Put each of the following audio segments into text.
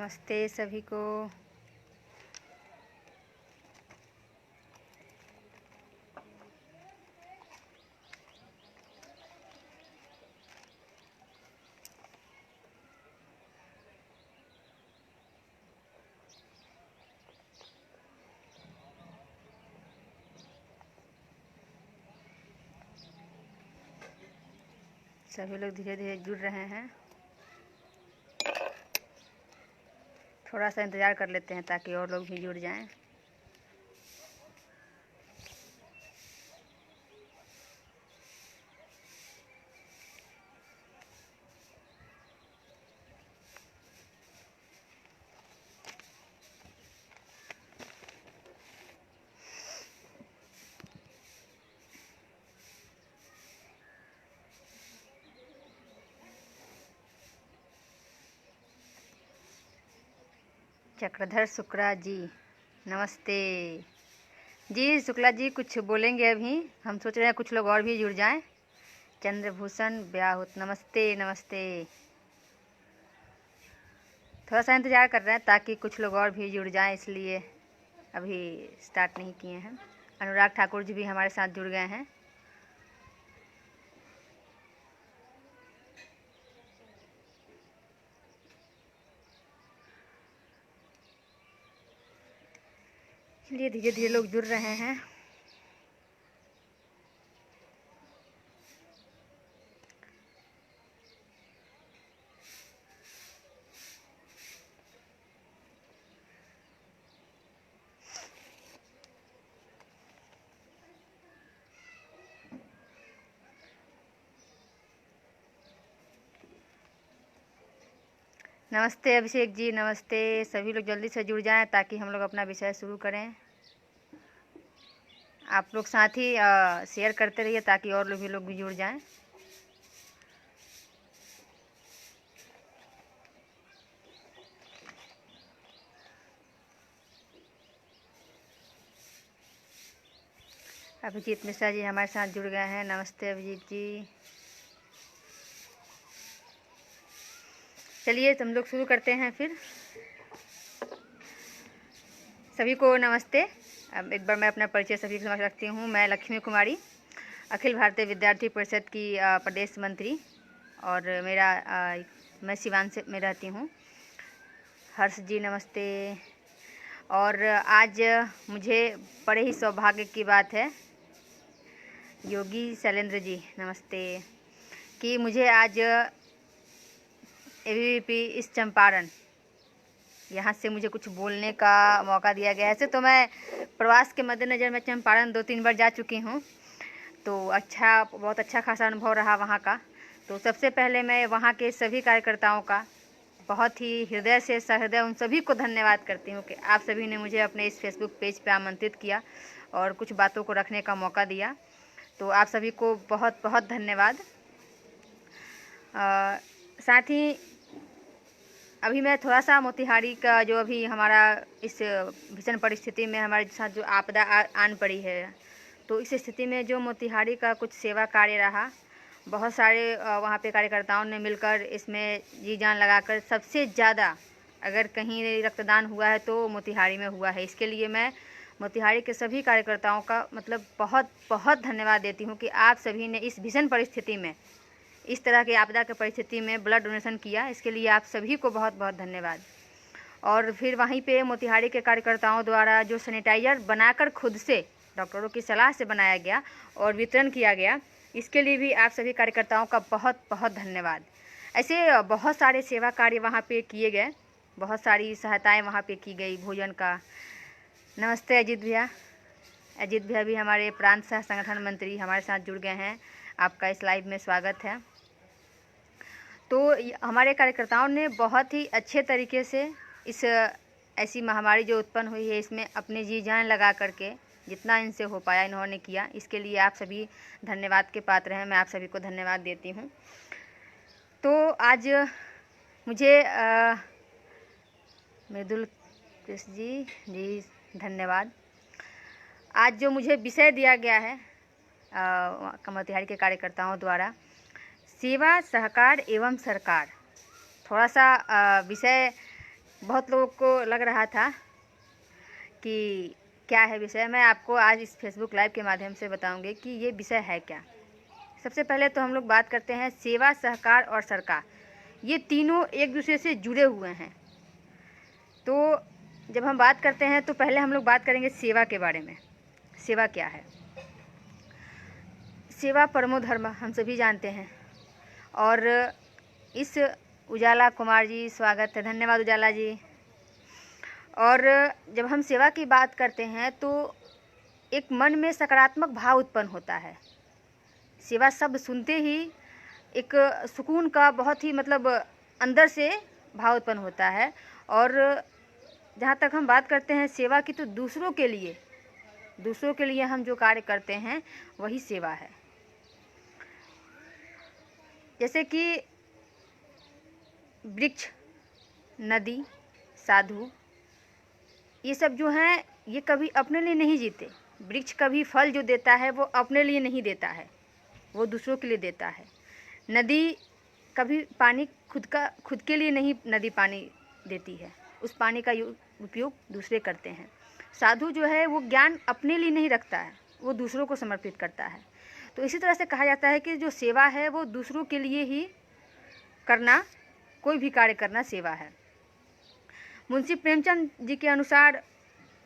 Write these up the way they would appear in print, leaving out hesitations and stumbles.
नमस्ते सभी को। सभी लोग धीरे धीरे जुड़ रहे हैं। थोड़ा सा इंतज़ार कर लेते हैं ताकि और लोग भी जुड़ जाएं। चक्रधर शुक्ला जी नमस्ते जी। शुक्ला जी कुछ बोलेंगे अभी? हम सोच रहे हैं कुछ लोग और भी जुड़ जाएं। चंद्रभूषण ब्याहुत नमस्ते नमस्ते। थोड़ा सा इंतज़ार कर रहे हैं ताकि कुछ लोग और भी जुड़ जाएं, इसलिए अभी स्टार्ट नहीं किए हैं। अनुराग ठाकुर जी भी हमारे साथ जुड़ गए हैं। इसलिए धीरे धीरे लोग जुड़ रहे हैं। नमस्ते अभिषेक जी नमस्ते। सभी लोग जल्दी से जुड़ जाएं ताकि हम लोग अपना विषय शुरू करें। आप लोग साथ ही शेयर करते रहिए ताकि और लोग भी जुड़ जाएं। अभिजीत मिश्रा जी हमारे साथ जुड़ गए हैं। नमस्ते अभिजीत जी। चलिए तो हम लोग शुरू करते हैं फिर। सभी को नमस्ते। अब एक बार मैं अपना परिचय सभी के समक्ष रखती हूँ। मैं लक्ष्मी कुमारी, अखिल भारतीय विद्यार्थी परिषद की प्रदेश मंत्री, और मैं सिवान से में रहती हूँ। हर्ष जी नमस्ते। और आज मुझे बड़े ही सौभाग्य की बात है, योगी शैलेंद्र जी नमस्ते, कि मुझे आज एबीवीपी इस चंपारण यहाँ से मुझे कुछ बोलने का मौका दिया गया है। ऐसे तो मैं प्रवास के मद्देनज़र मैं चंपारण 2-3 बार जा चुकी हूँ, तो बहुत अच्छा खासा अनुभव रहा वहाँ का। तो सबसे पहले मैं वहाँ के सभी कार्यकर्ताओं का बहुत ही हृदय से सहृदय उन सभी को धन्यवाद करती हूँ कि आप सभी ने मुझे अपने इस फेसबुक पेज पे आमंत्रित किया और कुछ बातों को रखने का मौका दिया। तो आप सभी को बहुत बहुत धन्यवाद। साथ ही अभी मैं थोड़ा सा मोतिहारी का, जो अभी हमारा इस भीषण परिस्थिति में हमारे साथ जो आपदा आन पड़ी है, तो इस स्थिति में जो मोतिहारी का कुछ सेवा कार्य रहा, बहुत सारे वहाँ पे कार्यकर्ताओं ने मिलकर इसमें जी जान लगाकर सबसे ज़्यादा अगर कहीं रक्तदान हुआ है तो मोतिहारी में हुआ है। इसके लिए मैं मोतिहारी के सभी कार्यकर्ताओं का बहुत बहुत धन्यवाद देती हूँ कि आप सभी ने इस भीषण परिस्थिति में, इस तरह की आपदा की परिस्थिति में ब्लड डोनेशन किया। इसके लिए आप सभी को बहुत बहुत धन्यवाद। और फिर वहीं पे मोतिहारी के कार्यकर्ताओं द्वारा जो सैनिटाइज़र बनाकर खुद से डॉक्टरों की सलाह से बनाया गया और वितरण किया गया, इसके लिए भी आप सभी कार्यकर्ताओं का बहुत बहुत धन्यवाद। ऐसे बहुत सारे सेवा कार्य वहाँ पे किए गए, बहुत सारी सहायताएँ वहाँ पे की गई भोजन का। नमस्ते अजीत भैया। अजीत भैया भी हमारे प्रांत सह संगठन मंत्री हमारे साथ जुड़ गए हैं। आपका इस लाइव में स्वागत है। तो हमारे कार्यकर्ताओं ने बहुत ही अच्छे तरीके से इस ऐसी महामारी जो उत्पन्न हुई है, इसमें अपने जी जान लगा करके जितना इनसे हो पाया इन्होंने किया। इसके लिए आप सभी धन्यवाद के पात्र हैं। मैं आप सभी को धन्यवाद देती हूँ। तो आज मुझे मृदुल कृष्ण जी धन्यवाद। आज जो मुझे विषय दिया गया है मोतिहारी के कार्यकर्ताओं द्वारा, सेवा सहकार एवं सरकार, थोड़ा सा विषय बहुत लोगों को लग रहा था कि क्या है विषय। मैं आपको आज इस फेसबुक लाइव के माध्यम से बताऊंगी कि ये विषय है क्या। सबसे पहले तो हम लोग बात करते हैं सेवा, सहकार और सरकार, ये तीनों एक दूसरे से जुड़े हुए हैं। तो जब हम बात करते हैं तो पहले हम लोग बात करेंगे सेवा के बारे में। सेवा क्या है? सेवा परमो धर्म, हम सभी जानते हैं। और इस उजाला कुमार जी, स्वागत है, धन्यवाद उजाला जी। और जब हम सेवा की बात करते हैं तो एक मन में सकारात्मक भाव उत्पन्न होता है। सेवा शब्द सुनते ही एक सुकून का बहुत ही मतलब अंदर से भाव उत्पन्न होता है। और जहाँ तक हम बात करते हैं सेवा की, तो दूसरों के लिए हम जो कार्य करते हैं वही सेवा है। जैसे कि वृक्ष, नदी, साधु, ये सब जो हैं ये कभी अपने लिए नहीं जीते। वृक्ष कभी फल जो देता है वो अपने लिए नहीं देता है, वो दूसरों के लिए देता है। नदी कभी पानी खुद के लिए नहीं नदी पानी देती है, उस पानी का उपयोग दूसरे करते हैं। साधु जो है वो ज्ञान अपने लिए नहीं रखता है, वो दूसरों को समर्पित करता है। तो इसी तरह से कहा जाता है कि जो सेवा है वो दूसरों के लिए ही करना, कोई भी कार्य करना सेवा है। मुंशी प्रेमचंद जी के अनुसार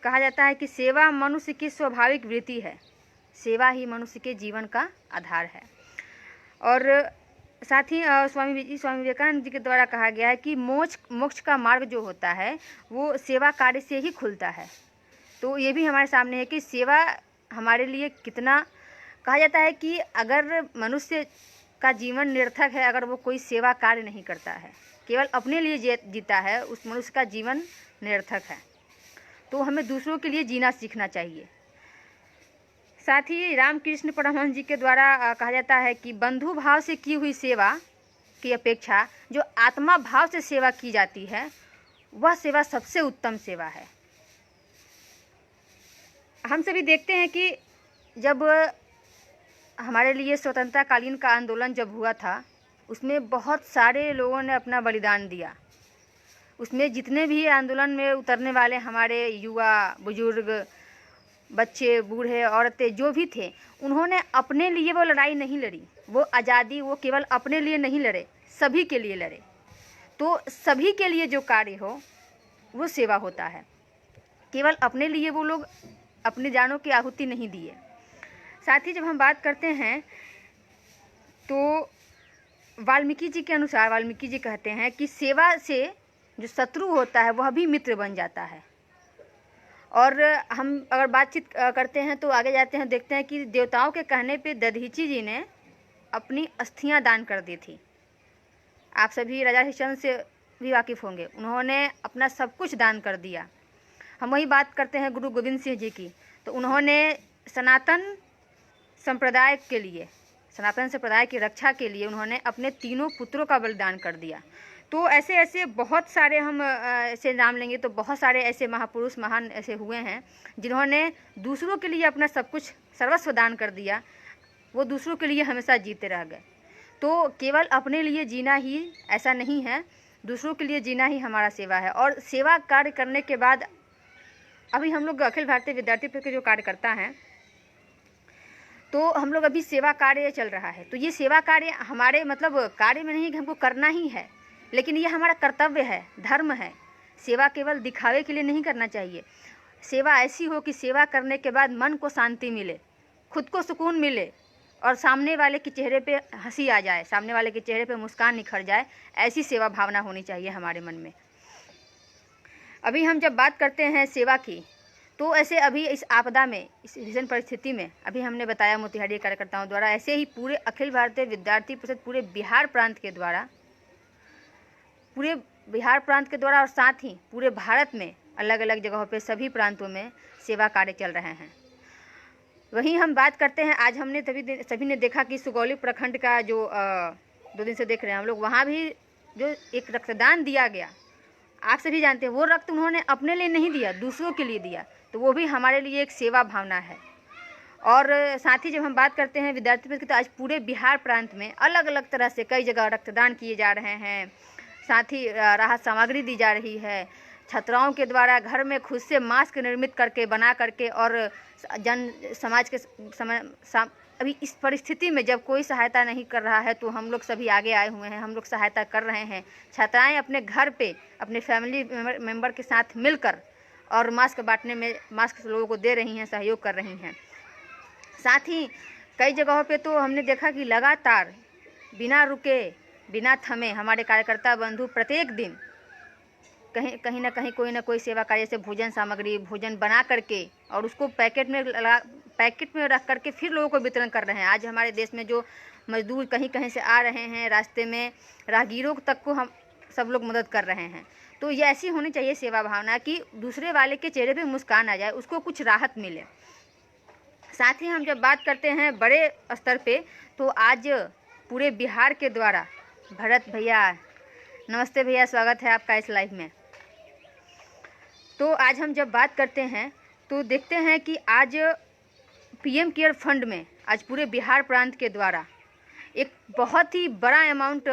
कहा जाता है कि सेवा मनुष्य की स्वाभाविक वृत्ति है, सेवा ही मनुष्य के जीवन का आधार है। और साथ ही स्वामी विवेकानंद जी के द्वारा कहा गया है कि मोक्ष का मार्ग जो होता है वो सेवा कार्य से ही खुलता है। तो ये भी हमारे सामने है कि सेवा हमारे लिए कितना, कहा जाता है कि अगर मनुष्य का जीवन निरर्थक है अगर वो कोई सेवा कार्य नहीं करता है, केवल अपने लिए जीता है, उस मनुष्य का जीवन निरर्थक है। तो हमें दूसरों के लिए जीना सीखना चाहिए। साथ ही रामकृष्ण परमहंस जी के द्वारा कहा जाता है कि बंधु भाव से की हुई सेवा की अपेक्षा जो आत्मा भाव से सेवा की जाती है वह सेवा सबसे उत्तम सेवा है। हम सभी देखते हैं कि जब हमारे लिए स्वतंत्रता कालीन का आंदोलन जब हुआ था उसमें बहुत सारे लोगों ने अपना बलिदान दिया। उसमें जितने भी आंदोलन में उतरने वाले हमारे युवा, बुजुर्ग, बच्चे, बूढ़े, औरतें जो भी थे, उन्होंने अपने लिए वो लड़ाई नहीं लड़ी। वो आज़ादी वो केवल अपने लिए नहीं लड़े, सभी के लिए लड़े। तो सभी के लिए जो कार्य हो वो सेवा होता है। केवल अपने लिए वो लोग अपनी जानों की आहुति नहीं दिए। साथ ही जब हम बात करते हैं तो वाल्मीकि जी के अनुसार, वाल्मीकि जी कहते हैं कि सेवा से जो शत्रु होता है वह भी मित्र बन जाता है। और हम अगर बातचीत करते हैं तो आगे जाते हैं, देखते हैं कि देवताओं के कहने पे दधीची जी ने अपनी अस्थियां दान कर दी थी। आप सभी राजा हरिश्चंद्र से भी वाकिफ़ होंगे, उन्होंने अपना सब कुछ दान कर दिया। हम वही बात करते हैं गुरु गोविंद सिंह जी की, तो उन्होंने सनातन संप्रदाय के लिए, सनातन संप्रदाय की रक्षा के लिए उन्होंने अपने तीनों पुत्रों का बलिदान कर दिया। तो ऐसे ऐसे बहुत सारे हम ऐसे नाम लेंगे तो बहुत सारे ऐसे महापुरुष, महान ऐसे हुए हैं जिन्होंने दूसरों के लिए अपना सब कुछ सर्वस्व दान कर दिया। वो दूसरों के लिए हमेशा जीते रह गए। तो केवल अपने लिए जीना ही ऐसा नहीं है, दूसरों के लिए जीना ही हमारा सेवा है। और सेवा कार्य करने के बाद अभी हम लोग अखिल भारतीय विद्यार्थी परिषद के जो कार्यकर्ता हैं, तो हम लोग अभी सेवा कार्य चल रहा है। तो ये सेवा कार्य हमारे मतलब कार्य में नहीं कि हमको करना ही है, लेकिन ये हमारा कर्तव्य है, धर्म है। सेवा केवल दिखावे के लिए नहीं करना चाहिए। सेवा ऐसी हो कि सेवा करने के बाद मन को शांति मिले, खुद को सुकून मिले और सामने वाले के चेहरे पे हंसी आ जाए, सामने वाले के चेहरे पे मुस्कान निखर जाए। ऐसी सेवा भावना होनी चाहिए हमारे मन में। अभी हम जब बात करते हैं सेवा की, तो ऐसे अभी इस आपदा में, इस भीषण परिस्थिति में, अभी हमने बताया मोतिहारी कार्यकर्ताओं द्वारा, ऐसे ही पूरे अखिल भारतीय विद्यार्थी परिषद पूरे बिहार प्रांत के द्वारा और साथ ही पूरे भारत में अलग अलग जगहों पे सभी प्रांतों में सेवा कार्य चल रहे हैं। वहीं हम बात करते हैं, आज हमने सभी ने देखा कि सुगौली प्रखंड का जो 2 दिन से देख रहे हैं हम लोग, वहाँ भी जो एक रक्तदान दिया गया, आप सभी जानते हैं वो रक्त उन्होंने अपने लिए नहीं दिया, दूसरों के लिए दिया। तो वो भी हमारे लिए एक सेवा भावना है। और साथ ही जब हम बात करते हैं विद्यार्थी परिषद की, तो आज पूरे बिहार प्रांत में अलग अलग तरह से कई जगह रक्तदान किए जा रहे हैं। साथ ही राहत सामग्री दी जा रही है। छात्राओं के द्वारा घर में खुद से मास्क निर्मित करके बना करके और समाज के अभी इस परिस्थिति में जब कोई सहायता नहीं कर रहा है तो हम लोग सभी आगे आए हुए हैं, हम लोग सहायता कर रहे हैं। छात्राएं अपने घर पे अपने फैमिली मेंबर के साथ मिलकर और मास्क बांटने में मास्क लोगों को दे रही हैं, सहयोग कर रही हैं। साथ ही कई जगहों पे तो हमने देखा कि लगातार बिना रुके बिना थमे हमारे कार्यकर्ता बंधु प्रत्येक दिन कहीं ना कहीं कोई ना कोई सेवा कार्य से भोजन सामग्री भोजन बना करके और उसको पैकेट में रख करके फिर लोगों को वितरण कर रहे हैं। आज हमारे देश में जो मजदूर कहीं कहीं से आ रहे हैं, रास्ते में राहगीरों तक को हम सब लोग मदद कर रहे हैं। तो ये ऐसी होनी चाहिए सेवा भावना कि दूसरे वाले के चेहरे पे मुस्कान आ जाए, उसको कुछ राहत मिले। साथ ही हम जब बात करते हैं बड़े स्तर पे तो आज पूरे बिहार के द्वारा भरत भैया, नमस्ते भैया, स्वागत है आपका इस लाइव में। तो आज हम जब बात करते हैं तो देखते हैं कि आज पीएम केयर फंड में आज पूरे बिहार प्रांत के द्वारा एक बहुत ही बड़ा अमाउंट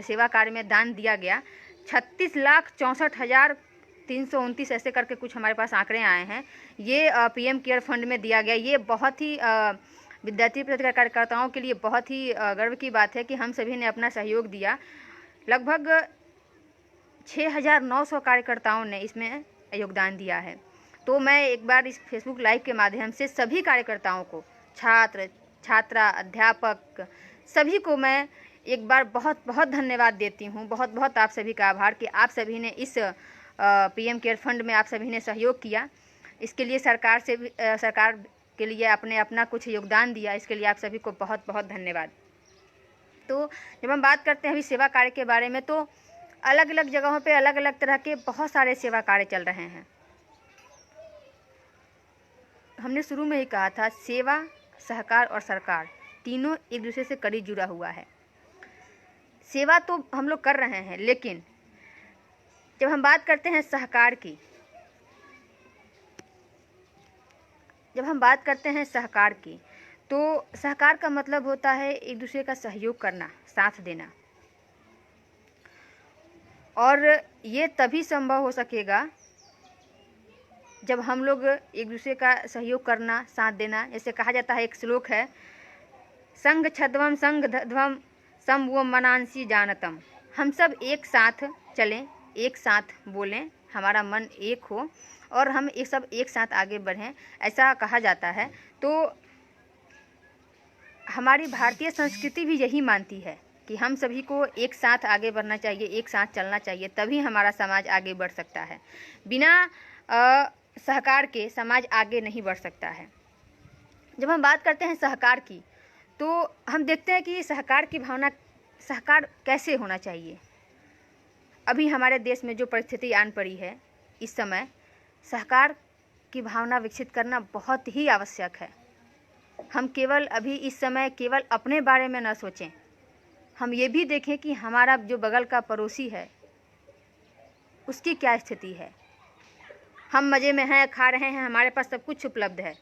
सेवा कार्य में दान दिया गया। 36,64,329 ऐसे करके कुछ हमारे पास आंकड़े आए हैं। ये पीएम केयर फंड में दिया गया। ये बहुत ही विद्यार्थी प्रतिनिधि कार्यकर्ताओं के लिए बहुत ही गर्व की बात है कि हम सभी ने अपना सहयोग दिया। लगभग 6,900 कार्यकर्ताओं ने इसमें योगदान दिया है। तो मैं एक बार इस फेसबुक लाइव के माध्यम से सभी कार्यकर्ताओं को, छात्रा, अध्यापक सभी को मैं एक बार बहुत बहुत धन्यवाद देती हूँ। बहुत बहुत आप सभी का आभार कि आप सभी ने इस पीएम केयर फंड में आप सभी ने सहयोग किया। इसके लिए सरकार के लिए आपने अपना कुछ योगदान दिया, इसके लिए आप सभी को बहुत बहुत धन्यवाद। तो जब हम बात करते हैं अभी सेवा कार्य के बारे में तो अलग अलग जगहों पे अलग अलग तरह के बहुत सारे सेवा कार्य चल रहे हैं। हमने शुरू में ही कहा था सेवा, सहकार और सरकार तीनों एक दूसरे से कड़ी जुड़ा हुआ है। सेवा तो हम लोग कर रहे हैं, लेकिन जब हम बात करते हैं सहकार की, तो सहकार का मतलब होता है एक दूसरे का सहयोग करना, साथ देना। और ये तभी संभव हो सकेगा जब हम लोग एक दूसरे का सहयोग करना, साथ देना, जैसे कहा जाता है, एक श्लोक है, संग छद्वम संग ध्वम सम वो मनांसी जानतम। हम सब एक साथ चलें, एक साथ बोलें, हमारा मन एक हो और हम सब एक साथ आगे बढ़ें, ऐसा कहा जाता है। तो हमारी भारतीय संस्कृति भी यही मानती है कि हम सभी को एक साथ आगे बढ़ना चाहिए, एक साथ चलना चाहिए, तभी हमारा समाज आगे बढ़ सकता है। बिना सहकार के समाज आगे नहीं बढ़ सकता है। जब हम बात करते हैं सहकार की तो हम देखते हैं कि सहकार की भावना, सहकार कैसे होना चाहिए। अभी हमारे देश में जो परिस्थिति आन पड़ी है, इस समय सहकार की भावना विकसित करना बहुत ही आवश्यक है। हम केवल अभी इस समय केवल अपने बारे में न सोचें, हम ये भी देखें कि हमारा जो बगल का पड़ोसी है उसकी क्या स्थिति है। हम मज़े में हैं, खा रहे हैं, हमारे पास सब कुछ उपलब्ध है,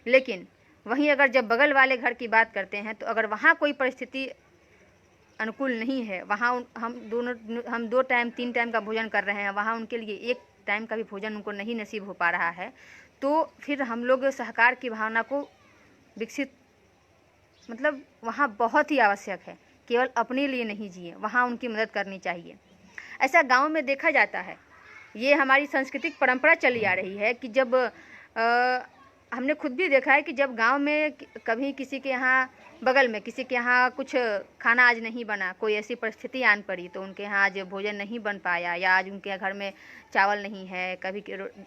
लेकिन वहीं अगर जब बगल वाले घर की बात करते हैं तो अगर वहाँ कोई परिस्थिति अनुकूल नहीं है, वहाँ हम 2 टाइम 3 टाइम का भोजन कर रहे हैं, वहाँ उनके लिए 1 टाइम का भी भोजन उनको नहीं नसीब हो पा रहा है, तो फिर हम लोग सहकार की भावना को विकसित, मतलब वहाँ बहुत ही आवश्यक है। केवल अपने लिए नहीं जिए, वहाँ उनकी मदद करनी चाहिए। ऐसा गांव में देखा जाता है। ये हमारी सांस्कृतिक परंपरा चली आ रही है कि जब हमने खुद भी देखा है कि जब गांव में कभी किसी के यहाँ बगल में किसी के यहाँ कुछ खाना आज नहीं बना, कोई ऐसी परिस्थिति आन पड़ी तो उनके यहाँ आज भोजन नहीं बन पाया, या आज उनके घर में चावल नहीं है, कभी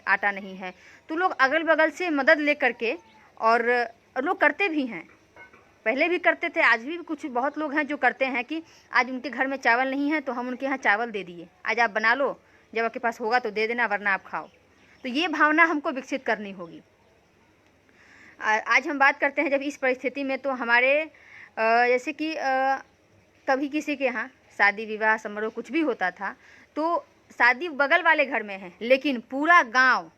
आटा नहीं है, तो लोग अगल बगल से मदद ले करके, और लोग करते भी हैं, पहले भी करते थे, आज भी कुछ बहुत लोग हैं जो करते हैं कि आज उनके घर में चावल नहीं है तो हम उनके यहाँ चावल दे दिए, आज आप बना लो, जब आपके पास होगा तो दे देना, वरना आप खाओ। तो ये भावना हमको विकसित करनी होगी। आज हम बात करते हैं जब इस परिस्थिति में, तो हमारे जैसे कि कभी किसी के यहाँ शादी विवाह समारोह कुछ भी होता था तो शादी बगल वाले घर में है, लेकिन पूरा गांव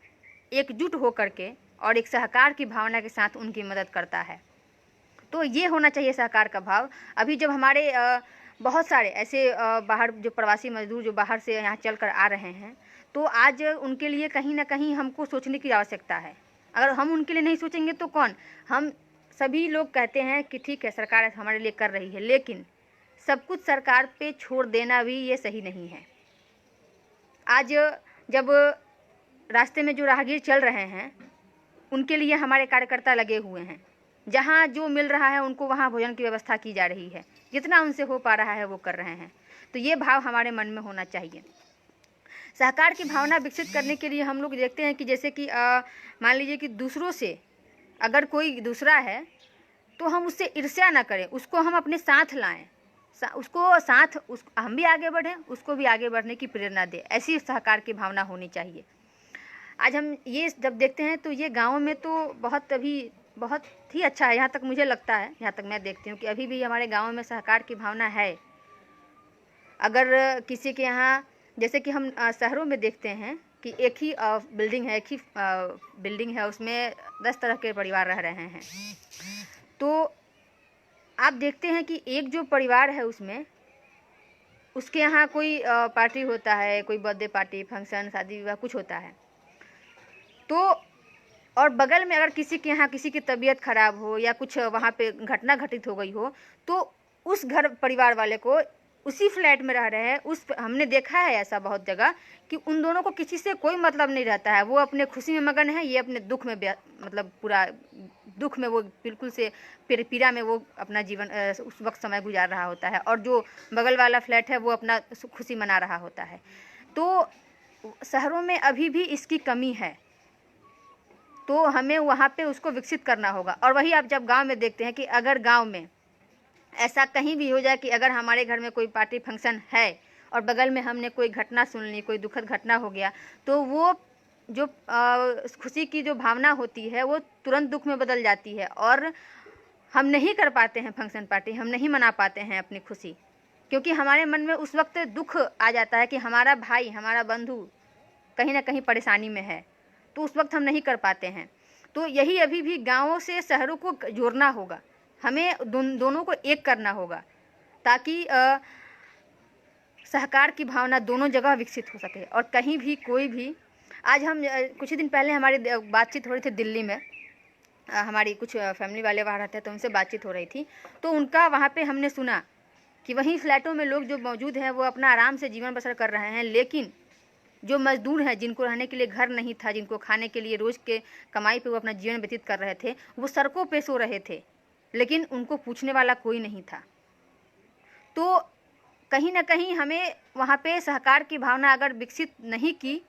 एकजुट होकर के और एक सहकार की भावना के साथ उनकी मदद करता है। तो ये होना चाहिए सहकार का भाव। अभी जब हमारे बहुत सारे ऐसे बाहर जो प्रवासी मजदूर जो बाहर से यहाँ चल कर आ रहे हैं, तो आज उनके लिए कहीं ना कहीं हमको सोचने की आवश्यकता है। अगर हम उनके लिए नहीं सोचेंगे तो कौन? हम सभी लोग कहते हैं कि ठीक है सरकार हमारे लिए कर रही है, लेकिन सब कुछ सरकार पे छोड़ देना भी ये सही नहीं है। आज जब रास्ते में जो राहगीर चल रहे हैं उनके लिए हमारे कार्यकर्ता लगे हुए हैं, जहाँ जो मिल रहा है उनको वहाँ भोजन की व्यवस्था की जा रही है, जितना उनसे हो पा रहा है वो कर रहे हैं। तो ये भाव हमारे मन में होना चाहिए। सहकार की भावना विकसित करने के लिए हम लोग देखते हैं कि जैसे कि मान लीजिए कि दूसरों से अगर कोई दूसरा है तो हम उससे ईर्ष्या ना करें, उसको हम अपने साथ लाएं, उसको साथ हम भी आगे बढ़ें, उसको भी आगे बढ़ने की प्रेरणा दें। ऐसी सहकार की भावना होनी चाहिए। आज हम ये जब देखते हैं तो ये गाँव में तो बहुत ही अच्छा है। यहाँ तक मुझे लगता है, यहाँ तक मैं देखती हूँ कि अभी भी हमारे गाँव में सहकार की भावना है। अगर किसी के यहाँ, जैसे कि हम शहरों में देखते हैं कि एक ही बिल्डिंग है, उसमें 10 तरह के परिवार रह रहे हैं, तो आप देखते हैं कि एक जो परिवार है उसमें उसके यहाँ कोई पार्टी होता है, कोई बर्थडे पार्टी, फंक्शन, शादी विवाह कुछ होता है, तो और बगल में अगर किसी के यहाँ किसी की तबीयत खराब हो या कुछ वहाँ पे घटना घटित हो गई हो, तो उस घर परिवार वाले को उसी फ्लैट में रह रहे हैं, हमने देखा है ऐसा बहुत जगह कि उन दोनों को किसी से कोई मतलब नहीं रहता है। वो अपने खुशी में मगन है, ये अपने दुख में मतलब पूरा दुख में वो बिल्कुल से पीड़ा में वो अपना जीवन उस वक्त समय गुजार रहा होता है, और जो बगल वाला फ्लैट है वो अपना खुशी मना रहा होता है। तो शहरों में अभी भी इसकी कमी है, तो हमें वहाँ पे उसको विकसित करना होगा। और वही आप जब गांव में देखते हैं कि अगर गांव में ऐसा कहीं भी हो जाए कि अगर हमारे घर में कोई पार्टी फंक्शन है और बगल में हमने कोई घटना सुन ली, कोई दुखद घटना हो गया, तो वो जो खुशी की जो भावना होती है वो तुरंत दुख में बदल जाती है, और हम नहीं कर पाते हैं फंक्शन पार्टी, हम नहीं मना पाते हैं अपनी खुशी, क्योंकि हमारे मन में उस वक्त दुख आ जाता है कि हमारा भाई, हमारा बंधु कहीं ना कहीं परेशानी में है, तो उस वक्त हम नहीं कर पाते हैं। तो यही अभी भी गाँवों से शहरों को जोड़ना होगा, हमें दोनों को एक करना होगा, ताकि सहकार की भावना दोनों जगह विकसित हो सके। और कहीं भी कोई भी, आज हम कुछ ही दिन पहले हमारी बातचीत हो रही थी दिल्ली में, हमारी कुछ फैमिली वाले वहाँ रहते हैं, तो उनसे बातचीत हो रही थी, तो उनका वहाँ पे हमने सुना कि वहीं फ्लैटों में लोग जो मौजूद हैं वो अपना आराम से जीवन बसर कर रहे हैं, लेकिन जो मजदूर हैं, जिनको रहने के लिए घर नहीं था, जिनको खाने के लिए रोज़ के कमाई पे वो अपना जीवन व्यतीत कर रहे थे, वो सड़कों पे सो रहे थे, लेकिन उनको पूछने वाला कोई नहीं था। तो कहीं ना कहीं हमें वहाँ पे सहकार की भावना अगर विकसित नहीं की,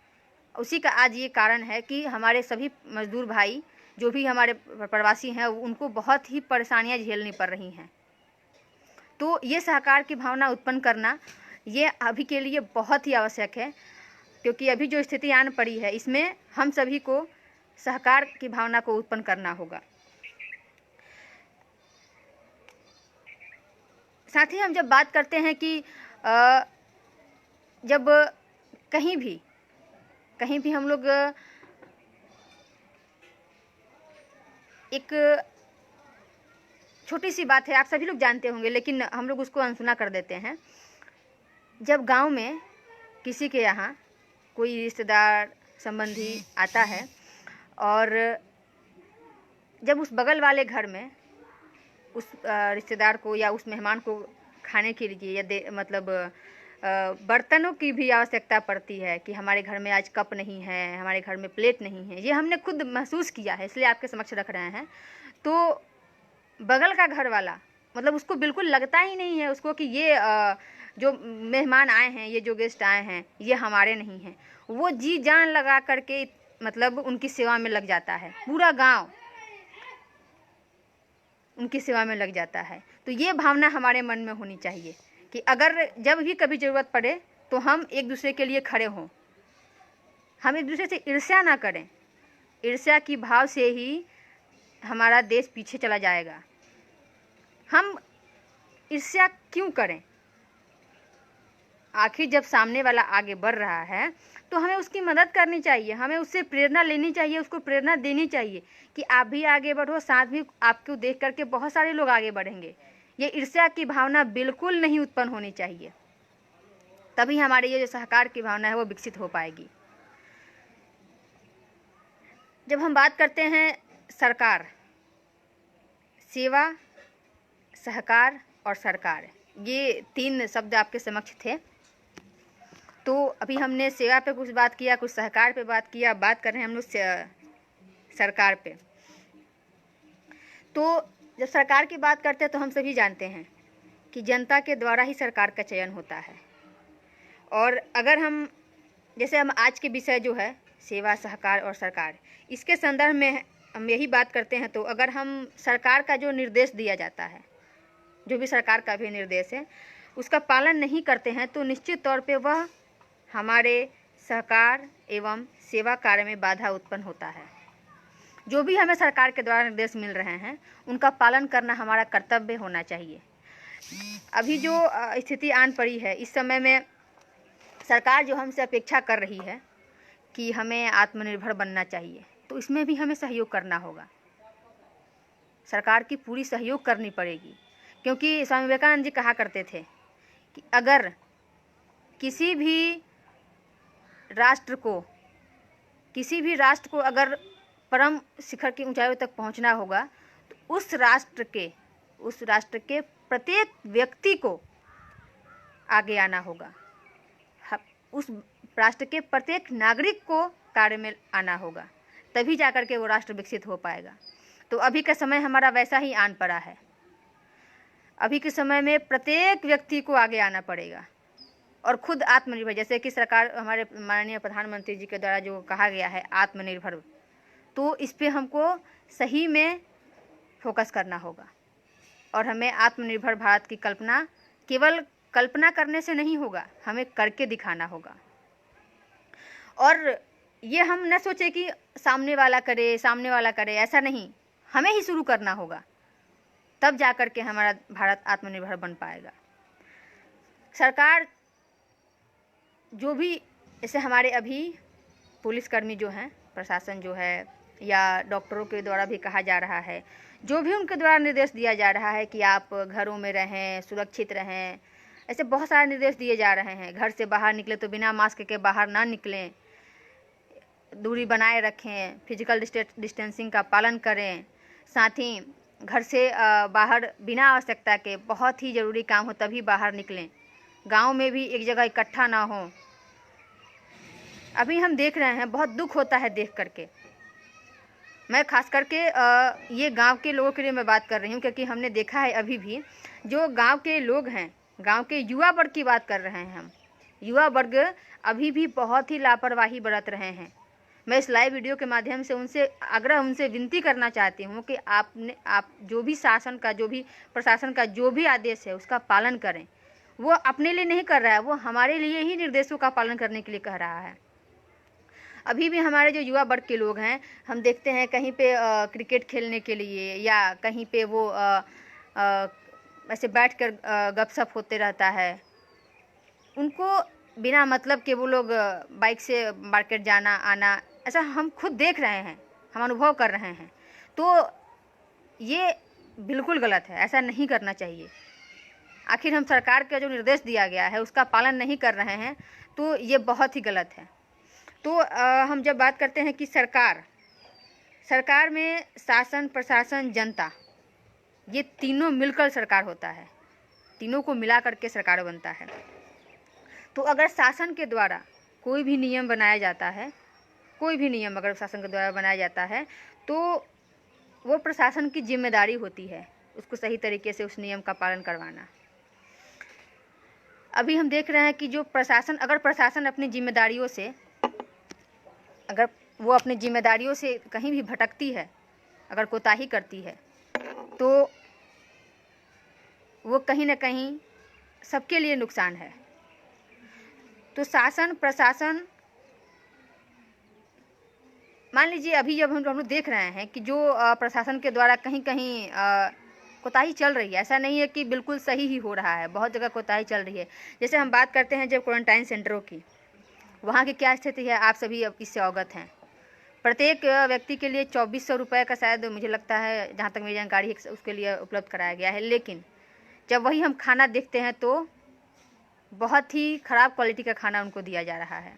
उसी का आज ये कारण है कि हमारे सभी मजदूर भाई जो भी हमारे प्रवासी हैं उनको बहुत ही परेशानियाँ झेलनी पड़ रही हैं। तो ये सहकार की भावना उत्पन्न करना ये अभी के लिए बहुत ही आवश्यक है, क्योंकि अभी जो स्थिति आन पड़ी है इसमें हम सभी को सहकार की भावना को उत्पन्न करना होगा। साथ ही हम जब बात करते हैं कि जब कहीं भी हम लोग एक छोटी सी बात है, आप सभी लोग जानते होंगे, लेकिन हम लोग उसको अनसुना कर देते हैं। जब गांव में किसी के यहाँ कोई रिश्तेदार संबंधी आता है और जब उस बगल वाले घर में उस रिश्तेदार को या उस मेहमान को खाने के लिए या मतलब बर्तनों की भी आवश्यकता पड़ती है कि हमारे घर में आज कप नहीं है, हमारे घर में प्लेट नहीं है, ये हमने खुद महसूस किया है, इसलिए आपके समक्ष रख रहे हैं। तो बगल का घर वाला मतलब उसको बिल्कुल लगता ही नहीं है उसको कि ये जो मेहमान आए हैं, ये जो गेस्ट आए हैं, ये हमारे नहीं हैं। वो जी जान लगा करके मतलब उनकी सेवा में लग जाता है, पूरा गांव उनकी सेवा में लग जाता है। तो ये भावना हमारे मन में होनी चाहिए कि अगर जब भी कभी ज़रूरत पड़े तो हम एक दूसरे के लिए खड़े हों, हम एक दूसरे से ईर्ष्या ना करें। ईर्ष्या की भाव से ही हमारा देश पीछे चला जाएगा। हम ईर्ष्या क्यों करें? आखिर जब सामने वाला आगे बढ़ रहा है तो हमें उसकी मदद करनी चाहिए, हमें उससे प्रेरणा लेनी चाहिए, उसको प्रेरणा देनी चाहिए कि आप भी आगे बढ़ो, साथ भी आपको देख करके बहुत सारे लोग आगे बढ़ेंगे। ये ईर्ष्या की भावना बिल्कुल नहीं उत्पन्न होनी चाहिए, तभी हमारी ये जो सहकार की भावना है वो विकसित हो पाएगी। जब हम बात करते हैं सरकार, सेवा, सहकार और सरकार, ये 3 शब्द आपके समक्ष थे। तो अभी हमने सेवा पे कुछ बात किया, कुछ सहकार पे बात किया, बात कर रहे हैं हम लोग सरकार पे। तो जब सरकार की बात करते हैं तो हम सभी जानते हैं कि जनता के द्वारा ही सरकार का चयन होता है। और अगर हम जैसे हम आज के विषय जो है सेवा, सहकार और सरकार, इसके संदर्भ में हम यही बात करते हैं, तो अगर हम सरकार का जो निर्देश दिया जाता है, जो भी सरकार का भी निर्देश है, उसका पालन नहीं करते हैं तो निश्चित तौर पे वह हमारे सहकार एवं सेवा कार्य में बाधा उत्पन्न होता है। जो भी हमें सरकार के द्वारा निर्देश मिल रहे हैं उनका पालन करना हमारा कर्तव्य होना चाहिए। अभी जो स्थिति आन पड़ी है, इस समय में सरकार जो हमसे अपेक्षा कर रही है कि हमें आत्मनिर्भर बनना चाहिए, तो इसमें भी हमें सहयोग करना होगा। सरकार की पूरी सहयोग करनी पड़ेगी, क्योंकि स्वामी विवेकानंद जी कहा करते थे कि अगर किसी भी राष्ट्र को अगर परम शिखर की ऊंचाइयों तक पहुंचना होगा तो उस राष्ट्र के प्रत्येक व्यक्ति को आगे आना होगा, उस राष्ट्र के प्रत्येक नागरिक को कार्य में आना होगा, तभी जाकर के वो राष्ट्र विकसित हो पाएगा। तो अभी का समय हमारा वैसा ही आन पड़ा है। अभी के समय में प्रत्येक व्यक्ति को आगे आना पड़ेगा और खुद आत्मनिर्भर, जैसे कि सरकार, हमारे माननीय प्रधानमंत्री जी के द्वारा जो कहा गया है आत्मनिर्भर, तो इस पे हमको सही में फोकस करना होगा। और हमें आत्मनिर्भर भारत की कल्पना केवल कल्पना करने से नहीं होगा, हमें करके दिखाना होगा। और ये हम न सोचे कि सामने वाला करे, ऐसा नहीं, हमें ही शुरू करना होगा, तब जाकर के हमारा भारत आत्मनिर्भर बन पाएगा। सरकार जो भी, जैसे हमारे अभी पुलिसकर्मी जो हैं, प्रशासन जो है, या डॉक्टरों के द्वारा भी कहा जा रहा है, जो भी उनके द्वारा निर्देश दिया जा रहा है कि आप घरों में रहें, सुरक्षित रहें, ऐसे बहुत सारे निर्देश दिए जा रहे हैं। घर से बाहर निकले तो बिना मास्क के बाहर ना निकलें, दूरी बनाए रखें, फिजिकल डिस्टेंसिंग का पालन करें, साथ ही घर से बाहर बिना आवश्यकता के, बहुत ही ज़रूरी काम हो तभी बाहर निकलें, गांव में भी एक जगह इकट्ठा ना हो। अभी हम देख रहे हैं, बहुत दुख होता है देख करके। मैं खास करके ये गांव के लोगों के लिए मैं बात कर रही हूँ, क्योंकि हमने देखा है अभी भी जो गांव के लोग हैं, गांव के युवा वर्ग की बात कर रहे हैं हम, युवा वर्ग अभी भी बहुत ही लापरवाही बरत रहे हैं। मैं इस लाइव वीडियो के माध्यम से उनसे विनती करना चाहती हूँ कि आप जो भी शासन का, जो भी प्रशासन का जो भी आदेश है उसका पालन करें। वो अपने लिए नहीं कर रहा है, वो हमारे लिए ही निर्देशों का पालन करने के लिए कह रहा है। अभी भी हमारे जो युवा वर्ग के लोग हैं, हम देखते हैं कहीं पे क्रिकेट खेलने के लिए या कहीं पे वो ऐसे बैठकर गपशप होते रहता है। उनको बिना मतलब के वो लोग बाइक से मार्केट जाना आना, ऐसा हम खुद देख रहे हैं, हम अनुभव कर रहे हैं। तो ये बिल्कुल गलत है, ऐसा नहीं करना चाहिए। आखिर हम सरकार का जो निर्देश दिया गया है उसका पालन नहीं कर रहे हैं, तो ये बहुत ही गलत है। तो हम जब बात करते हैं कि सरकार में शासन, प्रशासन, जनता, ये तीनों मिलकर सरकार होता है, तीनों को मिला करके सरकार बनता है। तो अगर शासन के द्वारा कोई भी नियम बनाया जाता है, कोई भी नियम अगर शासन के द्वारा बनाया जाता है, तो वो प्रशासन की जिम्मेदारी होती है उसको सही तरीके से उस नियम का पालन करवाना। अभी हम देख रहे हैं कि जो प्रशासन, अगर प्रशासन अपनी जिम्मेदारियों से, अगर वो अपनी जिम्मेदारियों से कहीं भी भटकती है, अगर कोताही करती है, तो वो कहीं ना कहीं सबके लिए नुकसान है। तो शासन, प्रशासन, मान लीजिए अभी जब हम लोग देख रहे हैं कि जो प्रशासन के द्वारा कहीं कहीं कोताही चल रही है, ऐसा नहीं है कि बिल्कुल सही ही हो रहा है, बहुत जगह कोताही चल रही है। जैसे हम बात करते हैं जब क्वारंटाइन सेंटरों की, वहाँ की क्या स्थिति है आप सभी अब इससे अवगत हैं। प्रत्येक व्यक्ति के लिए 2400 रुपये का शायद मुझे लगता है, जहाँ तक मेरी जानकारी है, उसके लिए उपलब्ध कराया गया है। लेकिन जब वही हम खाना देखते हैं तो बहुत ही ख़राब क्वालिटी का खाना उनको दिया जा रहा है।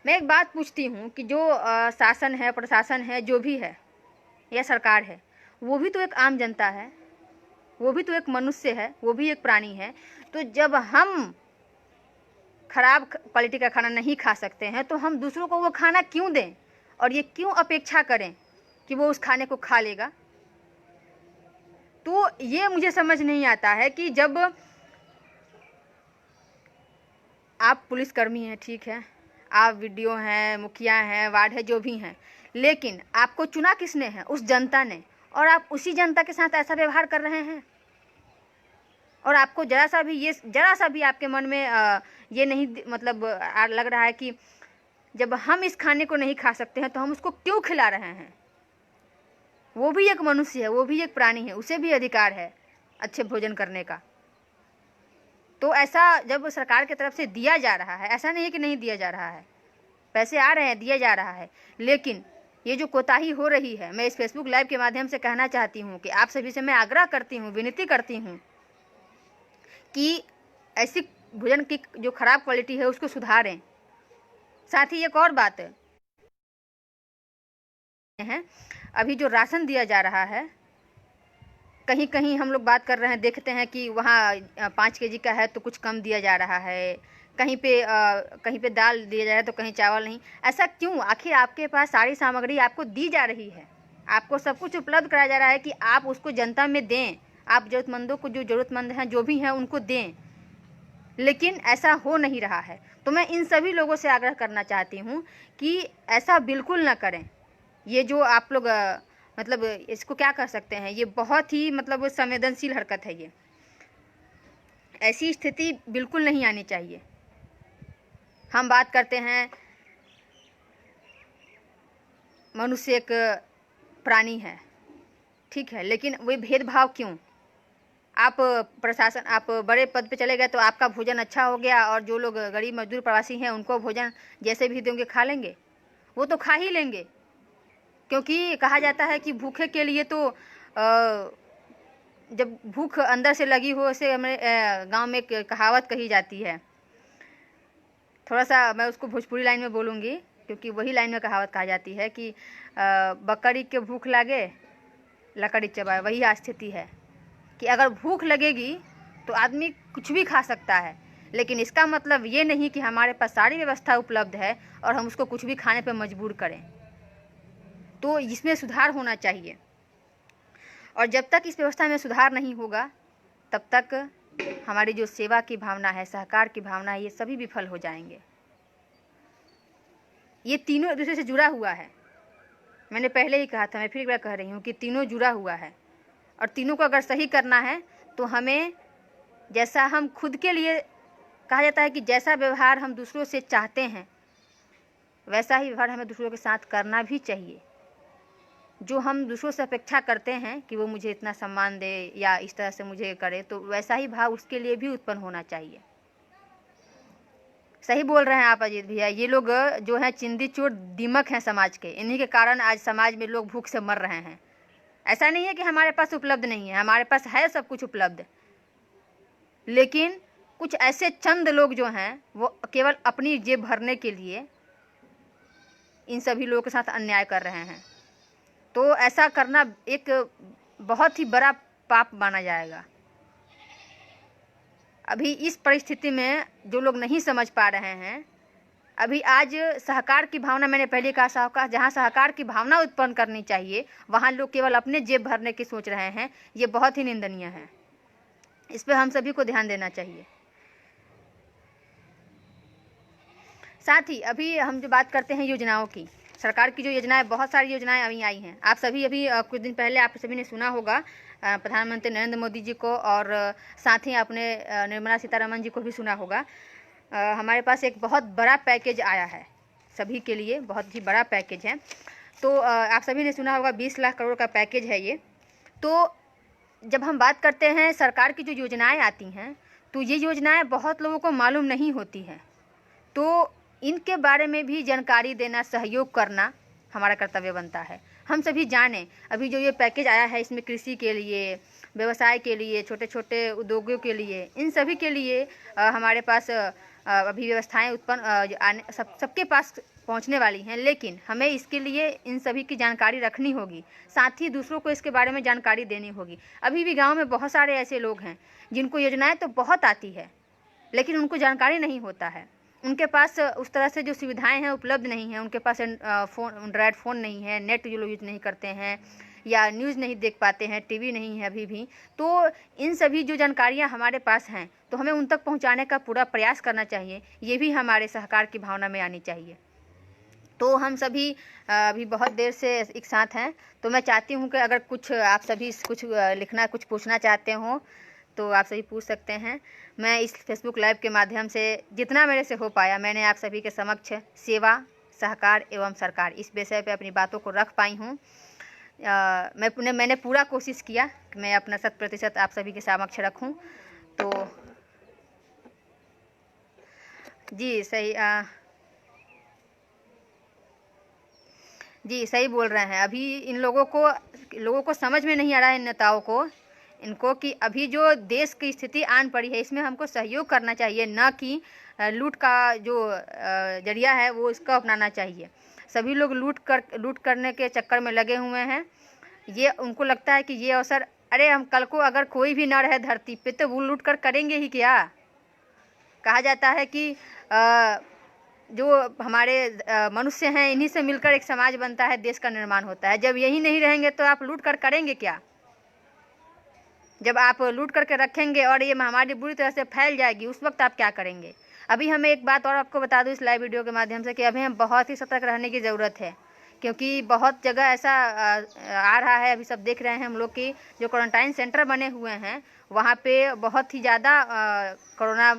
मैं एक बात पूछती हूँ कि जो शासन है, प्रशासन है, जो भी है या सरकार है, वो भी तो एक आम जनता है, वो भी तो एक मनुष्य है, वो भी एक प्राणी है। तो जब हम खराब क्वालिटी का खाना नहीं खा सकते हैं तो हम दूसरों को वो खाना क्यों दें और ये क्यों अपेक्षा करें कि वो उस खाने को खा लेगा। तो ये मुझे समझ नहीं आता है कि जब आप पुलिसकर्मी हैं, ठीक है, आप वीडियो हैं, मुखिया हैं, वार्ड है, जो भी हैं, लेकिन आपको चुना किसने है? उस जनता ने, और आप उसी जनता के साथ ऐसा व्यवहार कर रहे हैं। और आपको जरा सा भी आपके मन में ये नहीं मतलब लग रहा है कि जब हम इस खाने को नहीं खा सकते हैं तो हम उसको क्यों खिला रहे हैं। वो भी एक मनुष्य है, वो भी एक प्राणी है, उसे भी अधिकार है अच्छे भोजन करने का। तो ऐसा जब सरकार की तरफ से दिया जा रहा है, ऐसा नहीं है कि नहीं दिया जा रहा है, पैसे आ रहे हैं, दिया जा रहा है, लेकिन ये जो कोताही हो रही है, मैं इस फेसबुक लाइव के माध्यम से कहना चाहती हूँ कि आप सभी से मैं आग्रह करती हूँ, विनती करती हूँ कि ऐसी भोजन की जो खराब क्वालिटी है उसको सुधारें। साथ ही एक और बात है, अभी जो राशन दिया जा रहा है, कहीं कहीं हम लोग बात कर रहे हैं, देखते हैं कि वहाँ 5 केजी का है तो कुछ कम दिया जा रहा है, कहीं पे दाल दिया जा रहा है तो कहीं चावल नहीं। ऐसा क्यों? आखिर आपके पास सारी सामग्री आपको दी जा रही है, आपको सब कुछ उपलब्ध कराया जा रहा है कि आप उसको जनता में दें, आप ज़रूरतमंदों को, जो ज़रूरतमंद हैं, जो भी हैं, उनको दें, लेकिन ऐसा हो नहीं रहा है। तो मैं इन सभी लोगों से आग्रह करना चाहती हूँ कि ऐसा बिल्कुल ना करें। ये जो आप लोग मतलब इसको क्या कर सकते हैं, ये बहुत ही मतलब संवेदनशील हरकत है। ये ऐसी स्थिति बिल्कुल नहीं आनी चाहिए। हम बात करते हैं मनुष्य एक प्राणी है, ठीक है, लेकिन वे भेदभाव क्यों? आप प्रशासन, आप बड़े पद पे चले गए तो आपका भोजन अच्छा हो गया और जो लोग गरीब मजदूर प्रवासी हैं उनको भोजन जैसे भी देंगे खा लेंगे, वो तो खा ही लेंगे, क्योंकि कहा जाता है कि भूखे के लिए तो जब भूख अंदर से लगी हो, ऐसे हमारे गांव में एक कहावत कही जाती है, थोड़ा सा मैं उसको भोजपुरी लाइन में बोलूँगी क्योंकि वही लाइन में कहावत कहा जाती है कि बकरी के भूख लागे लकड़ी चबाए। वही स्थिति है कि अगर भूख लगेगी तो आदमी कुछ भी खा सकता है, लेकिन इसका मतलब ये नहीं कि हमारे पास सारी व्यवस्था उपलब्ध है और हम उसको कुछ भी खाने पर मजबूर करें। तो इसमें सुधार होना चाहिए, और जब तक इस व्यवस्था में सुधार नहीं होगा तब तक हमारी जो सेवा की भावना है, सहकार की भावना है, ये सभी विफल हो जाएंगे। ये तीनों एक दूसरे से जुड़ा हुआ है। मैंने पहले ही कहा था, मैं फिर एक बार कह रही हूँ कि तीनों जुड़ा हुआ है, और तीनों को अगर सही करना है तो हमें, जैसा हम खुद के लिए, कहा जाता है कि जैसा व्यवहार हम दूसरों से चाहते हैं वैसा ही व्यवहार हमें दूसरों के साथ करना भी चाहिए। जो हम दूसरों से अपेक्षा करते हैं कि वो मुझे इतना सम्मान दे या इस तरह से मुझे करे, तो वैसा ही भाव उसके लिए भी उत्पन्न होना चाहिए। सही बोल रहे हैं आप अजीत भैया, ये लोग जो हैं चिंदी चोर दीमक हैं समाज के, इन्हीं के कारण आज समाज में लोग भूख से मर रहे हैं। ऐसा नहीं है कि हमारे पास उपलब्ध नहीं है, हमारे पास है सब कुछ उपलब्ध, लेकिन कुछ ऐसे चंद लोग जो हैं वो केवल अपनी जेब भरने के लिए इन सभी लोगों के साथ अन्याय कर रहे हैं। तो ऐसा करना एक बहुत ही बड़ा पाप माना जाएगा। अभी इस परिस्थिति में जो लोग नहीं समझ पा रहे हैं, अभी आज सहकार की भावना, मैंने पहले कहा सहकार, जहाँ सहकार की भावना उत्पन्न करनी चाहिए वहाँ लोग केवल अपने जेब भरने की सोच रहे हैं। ये बहुत ही निंदनीय है, इस पर हम सभी को ध्यान देना चाहिए। साथ ही अभी हम जो बात करते हैं योजनाओं की, सरकार की जो योजनाएं, बहुत सारी योजनाएं अभी आई हैं। आप सभी अभी कुछ दिन पहले आप सभी ने सुना होगा प्रधानमंत्री नरेंद्र मोदी जी को, और साथ ही आपने निर्मला सीतारमण जी को भी सुना होगा। हमारे पास एक बहुत बड़ा पैकेज आया है, सभी के लिए बहुत ही बड़ा पैकेज है। तो आप सभी ने सुना होगा 20 लाख करोड़ का पैकेज है ये। तो जब हम बात करते हैं सरकार की जो योजनाएं आती हैं, तो ये योजनाएं बहुत लोगों को मालूम नहीं होती हैं। तो इनके बारे में भी जानकारी देना, सहयोग करना हमारा कर्तव्य बनता है। हम सभी जानें, अभी जो ये पैकेज आया है इसमें कृषि के लिए, व्यवसाय के लिए, छोटे छोटे उद्योगों के लिए, इन सभी के लिए हमारे पास अभी व्यवस्थाएं उत्पन्न सबके पास पहुंचने वाली हैं, लेकिन हमें इसके लिए इन सभी की जानकारी रखनी होगी, साथ ही दूसरों को इसके बारे में जानकारी देनी होगी। अभी भी गांव में बहुत सारे ऐसे लोग हैं जिनको योजनाएं तो बहुत आती है, लेकिन उनको जानकारी नहीं होता है, उनके पास उस तरह से जो सुविधाएं हैं उपलब्ध नहीं है, उनके पास एंड्रॉयड फ़ोन नहीं है, नेट जो लोग यूज़ नहीं करते हैं, या न्यूज़ नहीं देख पाते हैं, टीवी नहीं है अभी भी। तो इन सभी जो जानकारियां हमारे पास हैं तो हमें उन तक पहुंचाने का पूरा प्रयास करना चाहिए, ये भी हमारे सहकार की भावना में आनी चाहिए। तो हम सभी अभी बहुत देर से एक साथ हैं, तो मैं चाहती हूँ कि अगर कुछ आप सभी कुछ लिखना, कुछ पूछना चाहते हो तो आप सभी पूछ सकते हैं। मैं इस फेसबुक लाइव के माध्यम से जितना मेरे से हो पाया मैंने आप सभी के समक्ष सेवा, सहकार एवं सरकार इस विषय पे अपनी बातों को रख पाई हूँ। मैंने पूरा कोशिश किया कि मैं अपना 100% आप सभी के समक्ष रखूं। तो जी सही बोल रहे हैं। अभी इन लोगों को समझ में नहीं आ रहा है, इन नेताओं को, इनको, कि अभी जो देश की स्थिति आन पड़ी है इसमें हमको सहयोग करना चाहिए, न कि लूट का जो जरिया है वो इसका अपनाना चाहिए। सभी लोग लूट करने के चक्कर में लगे हुए हैं। ये उनको लगता है कि ये अवसर, अरे हम कल को अगर कोई भी न रहे धरती पे तो वो लूट कर करेंगे ही क्या। कहा जाता है कि जो हमारे मनुष्य हैं इन्हीं से मिलकर एक समाज बनता है, देश का निर्माण होता है। जब यही नहीं रहेंगे तो आप लूट कर करेंगे क्या। जब आप लूट करके रखेंगे और ये महामारी बुरी तरह से फैल जाएगी, उस वक्त आप क्या करेंगे। अभी हमें एक बात और आपको बता दूं इस लाइव वीडियो के माध्यम से कि अभी हम बहुत ही सतर्क रहने की ज़रूरत है, क्योंकि बहुत जगह ऐसा आ रहा है, अभी सब देख रहे हैं हम लोग की जो क्वारंटाइन सेंटर बने हुए हैं वहाँ पे बहुत ही ज़्यादा कोरोना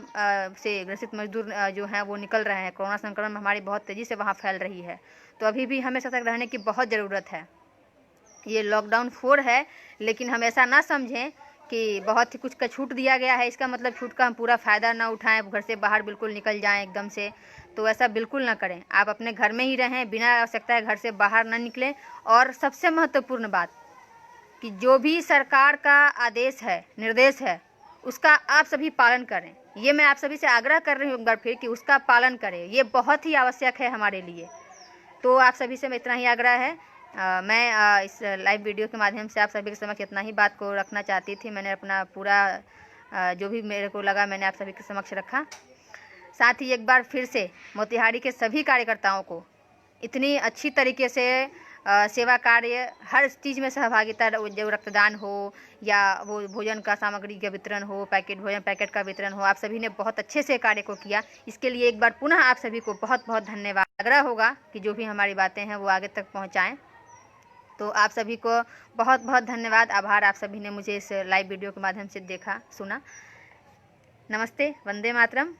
से ग्रसित मजदूर जो हैं वो निकल रहे हैं। कोरोना संक्रमण महामारी बहुत तेज़ी से वहाँ फैल रही है, तो अभी भी हमें सतर्क रहने की बहुत ज़रूरत है। ये लॉकडाउन 4 है, लेकिन हम ऐसा ना समझें कि बहुत ही कुछ का छूट दिया गया है, इसका मतलब छूट का हम पूरा फ़ायदा ना उठाएं, घर से बाहर बिल्कुल निकल जाएं एकदम से। तो ऐसा बिल्कुल ना करें, आप अपने घर में ही रहें, बिना आवश्यकता घर से बाहर ना निकलें। और सबसे महत्वपूर्ण बात कि जो भी सरकार का आदेश है, निर्देश है, उसका आप सभी पालन करें। ये मैं आप सभी से आग्रह कर रही हूँ एक बार फिर कि उसका पालन करें, ये बहुत ही आवश्यक है हमारे लिए। तो आप सभी से मैं इतना ही आग्रह है। मैं इस लाइव वीडियो के माध्यम से आप सभी के समक्ष इतना ही बात को रखना चाहती थी। मैंने अपना पूरा जो भी मेरे को लगा मैंने आप सभी के समक्ष रखा। साथ ही एक बार फिर से मोतिहारी के सभी कार्यकर्ताओं को इतनी अच्छी तरीके से सेवा कार्य, हर चीज़ में सहभागिता, जो रक्तदान हो या वो भोजन का सामग्री का वितरण हो, भोजन पैकेट का वितरण हो, आप सभी ने बहुत अच्छे से कार्य को किया। इसके लिए एक बार पुनः आप सभी को बहुत बहुत धन्यवाद। आग्रह होगा कि जो भी हमारी बातें हैं वो आगे तक पहुंचाएं। तो आप सभी को बहुत बहुत धन्यवाद, आभार। आप सभी ने मुझे इस लाइव वीडियो के माध्यम से देखा, सुना। नमस्ते, वंदे मातरम।